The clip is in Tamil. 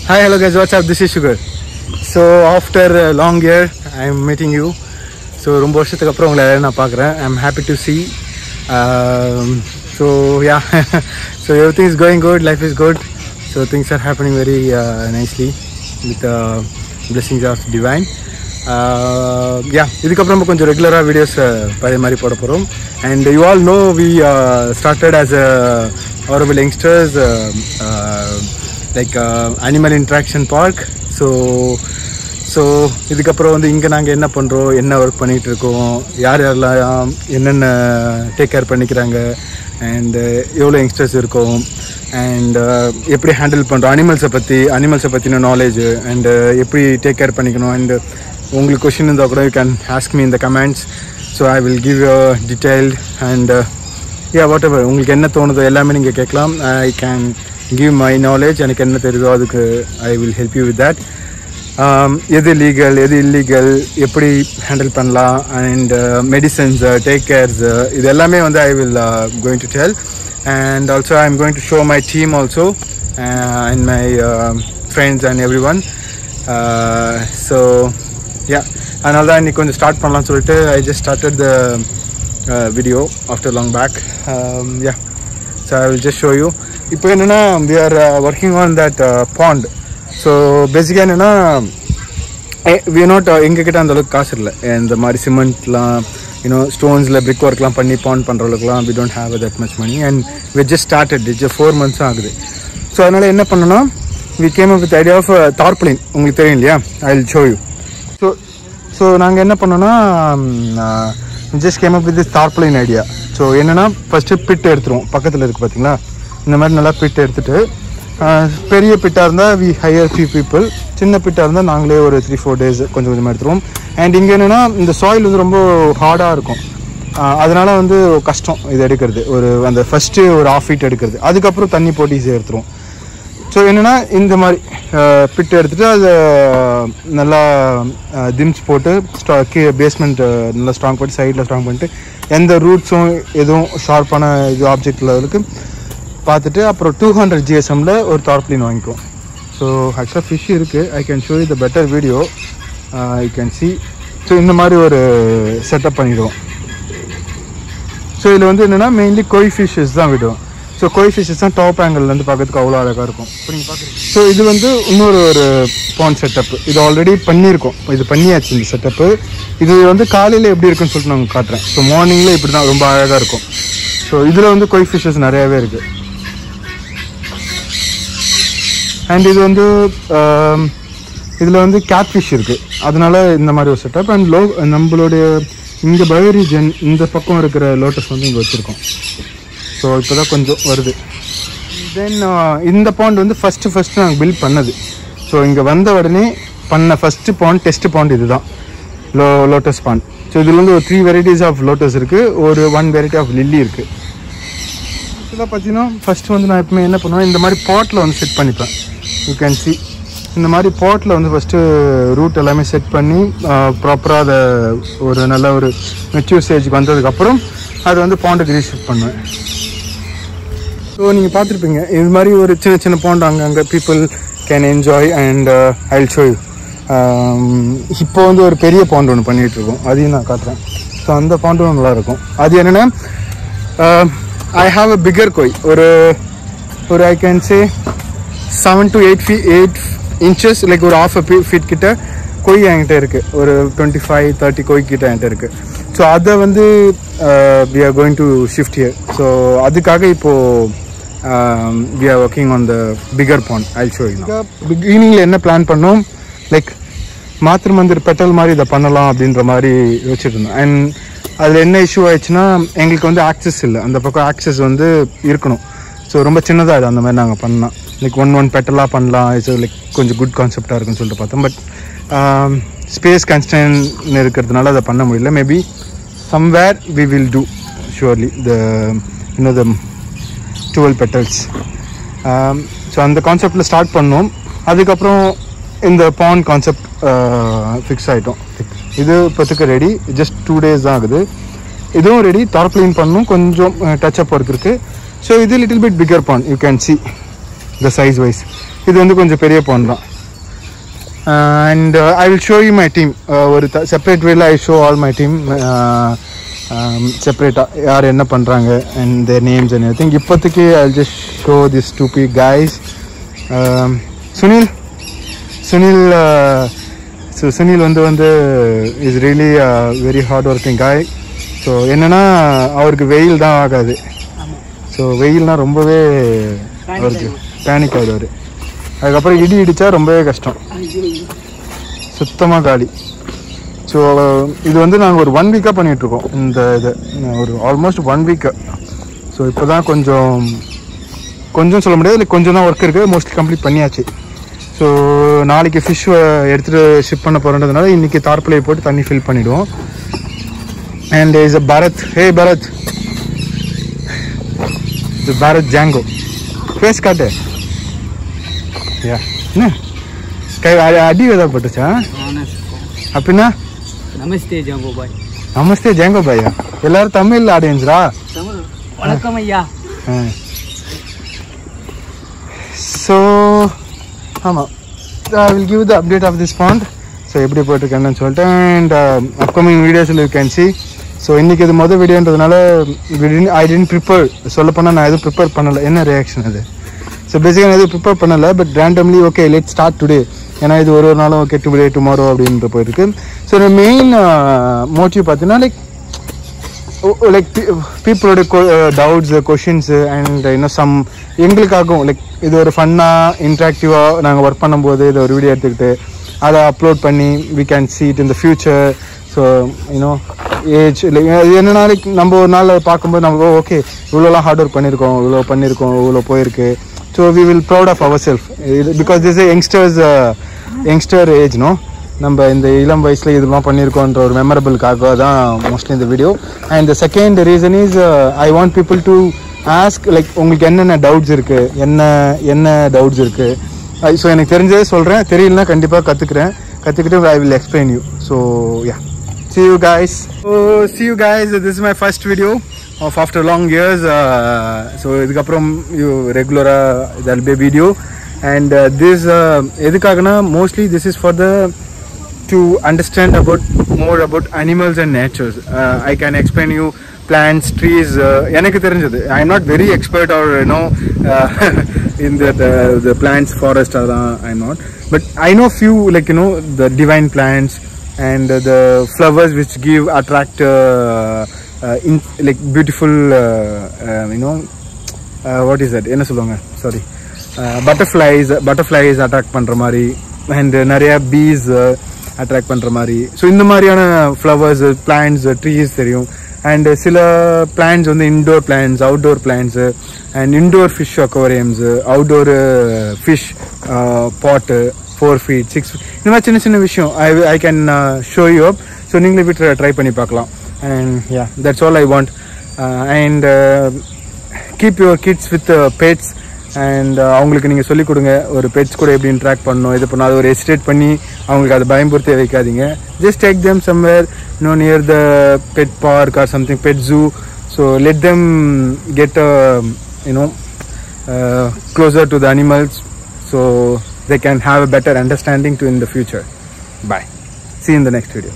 Hi, hello guys, what's up? This is Sugar. So after a long year, I'm meeting you. So ரொம்ப வருஷத்துக்கு அப்புறம் உங்களை நான் பார்க்குறேன். I'm happy to see. So yeah, so everything is going good, life is good. So things are happening very nicely with the blessings of divine. Yeah, இதுக்கப்புறம் நம்ம கொஞ்சம் ரெகுலராக வீடியோஸ் பழைய மாதிரி போட போகிறோம். And you all know we started as a horrible youngsters like animal interaction park. So இதுக்கப்புறம் வந்து இங்கே நாங்கள் என்ன பண்ணுறோம், என்ன ஒர்க் பண்ணிகிட்டு இருக்கோம், யார் யாரெல்லாம் என்னென்ன டேக் கேர் பண்ணிக்கிறாங்க, அண்ட் எவ்வளோ யங்ஸ்டர்ஸ் இருக்கோம், அண்ட் எப்படி ஹேண்டில் பண்ணுறோம் அனிமல்ஸை பற்றின நாலேஜ், அண்டு எப்படி டேக் கேர் பண்ணிக்கணும். அண்டு உங்களுக்கு கொஷின் இருந்தால் கூட you can ask me in the comments. So I will give you detailed and whatever உங்களுக்கு என்ன தோணுதோ எல்லாமே நீங்கள் கேட்கலாம். I can give my knowledge. எனக்கு என்ன தெரியுதோ அதுக்கு I will help you with that. எது லீகல் எது இல்லீகல் எப்படி ஹேண்டில் பண்ணலாம், அண்ட் மெடிசன்ஸ் டேக் கேர்ஸ் இது எல்லாமே வந்து I will going to tell. And also I am going to show my team also and my friends and everyone. So yeah, அதனால தான் இன்னைக்கு கொஞ்சம் ஸ்டார்ட் பண்ணலாம்னு சொல்லிட்டு I just started the video after long back. Yeah, so I will just show you. இப்போ என்னென்னா we are working on that pond. So பேசிக்காக என்னென்னா we are not எங்ககிட்ட அந்தளவுக்கு காசு இல்லை. இந்த மாதிரி சிமெண்ட்லாம் ஸ்டோன்ஸில் பிரிக் ஒர்க்லாம் பண்ணி பாண்ட் பண்ணுற அளவுக்குலாம் we don't have that much money and we just started. It's 4 months ஆகுது. ஸோ அதனால் என்ன பண்ணோன்னா we came up with the idea of tarpaulin. உங்களுக்கு தெரியும் இல்லையா, I will show you. So நாங்கள் என்ன பண்ணோன்னா just came up with this tarpaulin idea. So என்னென்னா ஃபஸ்ட்டு பிட் எடுத்துருவோம், பக்கத்தில் இருக்குது பார்த்தீங்களா, இந்த மாதிரி நல்லா பிட் எடுத்துகிட்டு, பெரிய பிட்டாக இருந்தால் வி ஹையர் ஃபியூ பீப்புள், சின்ன பிட்டாக இருந்தால் நாங்களே ஒரு 3-4 days கொஞ்சம் கொஞ்சமாக எடுத்துருவோம். அண்ட் இங்கே என்னென்னா இந்த சாயில் வந்து ரொம்ப ஹார்டாக இருக்கும், அதனால் வந்து கஷ்டம் இது எடுக்கிறது. அந்த ஃபஸ்ட்டு ஒரு 1/2 feet எடுக்கிறது, அதுக்கப்புறம் தண்ணி போட்டு ஈஸியாக எடுத்துருவோம். ஸோ என்னென்னா இந்த மாதிரி பிட்டு எடுத்துகிட்டு அதை நல்லா திம்ஸ் போட்டு பேஸ்மெண்ட் நல்லா ஸ்ட்ராங் பண்ணிட்டு சைடில் ஸ்ட்ராங் பண்ணிட்டு எந்த ரூட்ஸும் எதுவும் ஷார்ப்பான இது ஆப்ஜெக்ட் லெவலுக்கு பார்த்துட்டு அப்புறம் 200 GSM ஒரு தார்ப்ளின் வாங்கிக்குவோம். ஸோ ஆக்சுவலாக ஃபிஷ் இருக்குது, I can show you the better video, you can see. So இந்த மாதிரி ஒரு செட்டப் பண்ணிவிடுவோம். ஸோ இதில் வந்து என்னென்னா மெயின்லி கோய் ஃபிஷ்ஷஸ் தான் விடுவோம். ஸோ கோய் ஃபிஷ்ஷஸ் தான் டாப் ஆங்கிள்லேருந்து பார்க்கறதுக்கு அவ்வளோ அழகாக இருக்கும். இப்போ நீங்கள் பார்க்குறீங்க. ஸோ இது வந்து இன்னொரு பாண்ட் செட்டப்பு, இது ஆல்ரெடி பண்ணியிருக்கோம், இது பண்ணியாச்சு இந்த செட்டப்பு. இது வந்து காலையில் எப்படி இருக்குன்னு சொல்லிட்டு நான் காட்டுறேன். ஸோ மார்னிங்கில் இப்படி தான் ரொம்ப அழகாக இருக்கும். ஸோ இதில் வந்து கோய் ஃபிஷ்ஷஸ் நிறையாவே இருக்குது. அண்ட் இது வந்து இதில் வந்து கேட் ஃபிஷ் இருக்குது, அதனால இந்த மாதிரி ஒரு செட்டப். அண்ட் நம்மளுடைய இங்கே பயோரீஜன் இந்த பக்கம் இருக்கிற லோட்டஸ் வந்து இங்கே வச்சுருக்கோம். ஸோ இப்போ தான் கொஞ்சம் வருது. தென் இந்த பாண்ட் வந்து ஃபஸ்ட்டு நாங்கள் பில்ட் பண்ணது. ஸோ இங்கே வந்த உடனே பண்ண ஃபஸ்ட்டு பாண்ட் டெஸ்ட் பாண்ட் இது தான், லோட்டஸ் பாண்ட். ஸோ இதில் வந்து ஒரு 3 varieties ஆஃப் லோட்டஸ் இருக்குது, ஒரு 1 variety ஆஃப் லில்லி இருக்குது. ஆக்சுவலாக பார்த்தீங்கன்னா ஃபஸ்ட்டு வந்து நான் எப்பவுமே என்ன பண்ணுவேன், இந்த மாதிரி பாட்டில் வந்து செட் பண்ணிப்பேன். யூ கேன் சி இந்த மாதிரி பாட்டில் வந்து ஃபஸ்ட்டு ரூட் எல்லாமே செட் பண்ணி ப்ராப்பராக அதை ஒரு நல்ல ஒரு மெச்சூர் ஸ்டேஜுக்கு வந்ததுக்கப்புறம் அது வந்து பாண்டுக்கு ரீஷிஃப்ட் பண்ணுவேன். ஸோ நீங்கள் பார்த்துருப்பீங்க இது மாதிரி ஒரு சின்ன பாண்ட் அங்கே people can enjoy. And I will show you. இப்போ வந்து ஒரு பெரிய பாண்ட் ஒன்று பண்ணிகிட்ருக்கோம், அதையும் நான் காட்டுறேன். ஸோ அந்த பாண்டும் நல்லாயிருக்கும். அது என்னென்னா I have a bigger koi, or I can say 7 to 8 inches, like ஒரு 1/2 feet கிட்ட koi என்கிட்ட இருக்கு, ஒரு 25-30 koi கிட்ட என்கிட்ட இருக்கு. ஸோ அதை வந்து we are going to shift here. So அதுக்காக இப்போ we are working on the bigger pond. I'll show you now. பிகினிங்கில் என்ன பிளான் பண்ணோம், லைக் மாத்திரு மந்திர் பெட்டல் மாதிரி இதை பண்ணலாம் அப்படின்ற மாதிரி யோசிச்சுட்டு இருந்தோம். அண்ட் அதில் என்ன இஷ்யூ ஆயிடுச்சுன்னா எங்களுக்கு வந்து ஆக்சஸ் இல்லை, அந்த பக்கம் ஆக்சஸ் வந்து இருக்கணும். ஸோ ரொம்ப சின்னதாக இது அந்த மாதிரி நாங்கள் பண்ணலாம், லைக் ஒன் பெட்டலாக பண்ணலாம், இட்ஸ் லைக் கொஞ்சம் குட் கான்செப்டாக இருக்குன்னு சொல்லிட்டு பார்த்தோம். பட் ஸ்பேஸ் கன்ஸ்டன்ட் இருக்கிறதுனால அதை பண்ண முடியல. Maybe somewhere we will do surely the 12 petals. So அந்த கான்செப்டில் ஸ்டார்ட் பண்ணோம். அதுக்கப்புறம் இந்த பாண்ட் கான்செப்ட் ஃபிக்ஸ் ஆகிட்டோம். இது இப்போத்துக்கு ரெடி, ஜஸ்ட் 2 days தான் ஆகுது. இதுவும் ரெடி, தார்ப்ளின் பண்ணணும், கொஞ்சம் டச் அப் ஒர்க் இருக்குது. ஸோ இது little bit bigger pond, you can see the size wise. இது வந்து கொஞ்சம் பெரிய பாண்ட் தான். And I will show you my team. ஒரு செப்பரேட் வேல I show all my team செப்பரேட்டாக யார் என்ன பண்ணுறாங்க and their names and everything. இப்போதைக்கு I'll just show these two guys. Sunil வந்து is really a very hard working guy. So என்னென்னா அவருக்கு வெயில் தான் ஆகாது. ஸோ வெயில்னால் ரொம்பவே அவருக்கு பேனிக் ஆகிடுவார். அதுக்கப்புறம் இடி இடித்தா ரொம்பவே கஷ்டம், சுத்தமாக காலி. ஸோ இது வந்து நாங்கள் ஒரு 1 வீக்காக பண்ணிகிட்ருக்கோம் இந்த இது, ஒரு ஆல்மோஸ்ட் 1 வீக்கு. ஸோ இப்போ தான் கொஞ்சம் சொல்ல முடியாது, இல்லை கொஞ்சம் தான் ஒர்க் இருக்குது, மோஸ்ட்லி கம்ப்ளீட் பண்ணியாச்சு. ஸோ நாளைக்கு ஃபிஷ் எடுத்துகிட்டு ஷிப் பண்ண போகிறதுனால இன்றைக்கி தார்பிளை போட்டு தண்ணி ஃபில் பண்ணிவிடுவோம். And is a Bharat. Hey Bharat, இது பாரத் ஜாங்கோ. ஃபேஸ் காட்டு. யா என்ன கை அடி எதாவது போட்டுச்சா அப்படின்னா? நமஸ்தே ஜாங்கோ பாய். நமஸ்தே ஜாங்கோ பாயா? எல்லாரும் தமிழ் ஆடியன்ஸ்ரா? வணக்கம் ஐயா. ஸோ ஆமாம், I will give the update of this pond. So எப்படி போட்டிருக்கேன்னு சொல்லிட்டு அண்ட் அப்கமிங் வீடியோஸில் யூ கேன் சி. ஸோ இன்றைக்கி இது மொதல் வீடியோன்றதுனால ஐ டென்ட் ப்ரிப்பேர். சொல்லப்போனால் நான் எதுவும் ப்ரிப்பேர் பண்ணலை. என்ன ரியாக்ஷன் அது? ஸோ பேசிக்காக நான் எதுவும் ப்ரிப்பேர் பண்ணலை, but randomly okay let start today. ஏன்னா இது ஒரு நாளும் ஓகே டுடே டுமாரோ அப்படின்ற போயிருக்கு. ஸோ மெயின் மோட்டிவ் பார்த்தீங்கன்னா லைக் பீப்புளோட டவுட்ஸு கொஷின்ஸு அண்ட் இன்னும் சம் எங்களுக்காகவும் லைக் இது ஒரு ஃபன்னாக இன்ட்ராக்டிவாக நாங்கள் ஒர்க் பண்ணும்போது இதை ஒரு வீடியோ எடுத்துக்கிட்டு அதை அப்லோட் பண்ணி we can see it in the future. So you know age இல்லை இது என்னென்னா லைக் நம்ம ஒரு நாள் பார்க்கும்போது நமக்கு ஓகே இவ்வளோலாம் ஹார்ட் ஒர்க் பண்ணியிருக்கோம், இவ்வளோ போயிருக்கு. So we will proud of our self because this youngster age. No, நம்ம இந்த இளம் வயசில் இதெல்லாம் பண்ணியிருக்கோன்ற ஒரு மெமரபிளுக்காக தான் மோஸ்ட்லி இந்த video. And the second reason is I want people to ask like உங்களுக்கு என்னென்ன டவுட்ஸ் இருக்குது, என்ன டவுட்ஸ் இருக்குது. ஸோ எனக்கு தெரிஞ்சதே சொல்கிறேன், தெரியலனா கண்டிப்பாக கற்றுக்கிட்டு I will explain you. So yeah, see you guys. This is my first video of after long years. So இதுக்கப்புறம் you regular there will be a video and this எதுக்காகனா mostly this is for the to understand more about animals and nature. I can explain you plants, trees. எனக்கு தெரிஞ்சது I am not very expert or in the plants forest I'm not, but I know few like the divine plants and the flowers which attract like beautiful what is that என்ன சொல்லுவாங்க, sorry, butterflies attract பண்ற மாதிரி and நிறைய bees attract பண்ற மாதிரி. ஸோ இந்த மாதிரியான flowers, plants, trees தெரியும். and சில plants வந்து indoor plants, outdoor plants and indoor fish aquariums, outdoor fish pot 4 feet 6 feet இந்த மாதிரி சின்ன விஷயம் I can show you up. So நீங்களே போய் ட்ரை பண்ணி பார்க்கலாம். and yeah, that's all I want. and keep your kids with pets and அவங்களுக்கு நீங்கள் சொல்லிக் கொடுங்க ஒரு பெட்ஸ் கூட எப்படி இன்ட்ராக்ட் பண்ணணும், இது பண்ணணும். அது ஒரு எஸ்டேட் பண்ணி அவங்களுக்கு அதை பயன்படுத்தி வைக்காதீங்க. just take them somewhere near the pet park or something, pet zoo. so let them get closer to the animals so they can have a better understanding to in the future. Bye, see you in the next video.